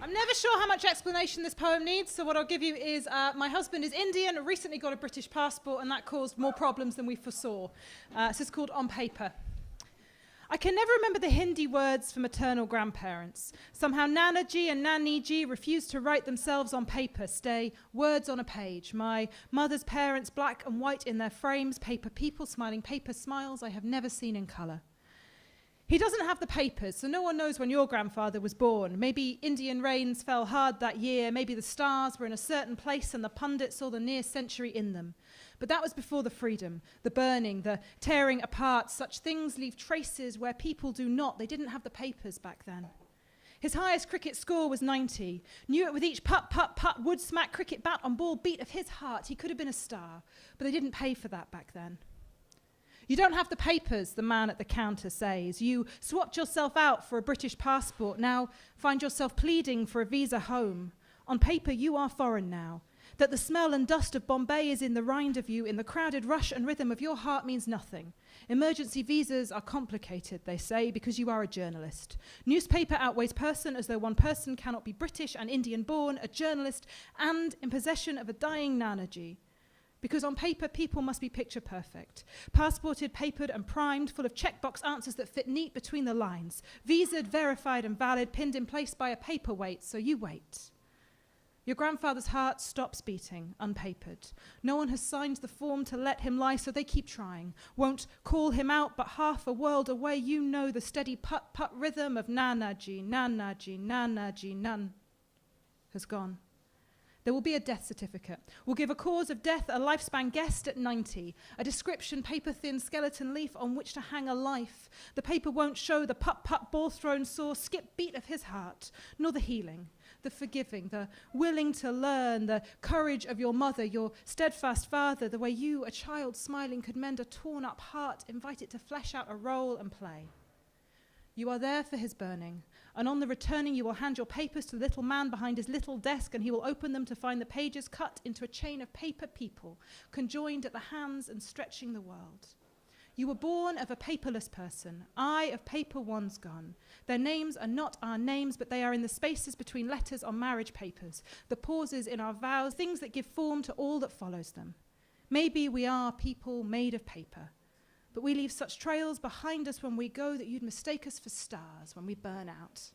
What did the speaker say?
I'm never sure how much explanation this poem needs, so what I'll give you is my husband is Indian, recently got a British passport, and that caused more problems than we foresaw. This is called On Paper. I can never remember the Hindi words for maternal grandparents. Somehow Nana ji and Nani ji refused to write themselves on paper, stay words on a page. My mother's parents, black and white in their frames, paper people smiling paper smiles I have never seen in colour. He doesn't have the papers, so no one knows when your grandfather was born. Maybe Indian rains fell hard that year, maybe the stars were in a certain place and the pundits saw the near century in them. But that was before the freedom, the burning, the tearing apart. Such things leave traces where people do not. They didn't have the papers back then. His highest cricket score was 90. Knew it with each putt, putt, putt, wood smack, cricket bat on ball beat of his heart. He could have been a star, but they didn't pay for that back then. You don't have the papers, the man at the counter says. You swapped yourself out for a British passport, now find yourself pleading for a visa home. On paper, you are foreign now. That the smell and dust of Bombay is in the rind of you, in the crowded rush and rhythm of your heart means nothing. Emergency visas are complicated, they say, because you are a journalist. Newspaper outweighs person, as though one person cannot be British and Indian born, a journalist, and in possession of a dying Nanaji. Because on paper, people must be picture perfect. Passported, papered and primed, full of checkbox answers that fit neat between the lines. Visaed, verified and valid, pinned in place by a paperweight, so you wait. Your grandfather's heart stops beating, unpapered. No one has signed the form to let him lie, so they keep trying. Won't call him out, but half a world away, you know the steady put-put rhythm of Nanaji, Nanaji, Nanaji, none has gone. There will be a death certificate. We'll give a cause of death, a lifespan guessed at 90. A description, paper-thin skeleton leaf on which to hang a life. The paper won't show the putt-putt ball-thrown sore skip beat of his heart, nor the healing, the forgiving, the willing to learn, the courage of your mother, your steadfast father, the way you, a child smiling, could mend a torn-up heart, invite it to flesh out a role and play. You are there for his burning, and on the returning you will hand your papers to the little man behind his little desk, and he will open them to find the pages cut into a chain of paper people, conjoined at the hands and stretching the world. You were born of a paperless person, I of paper ones gone. Their names are not our names, but they are in the spaces between letters on marriage papers, the pauses in our vows, things that give form to all that follows them. Maybe we are people made of paper, but we leave such trails behind us when we go that you'd mistake us for stars when we burn out.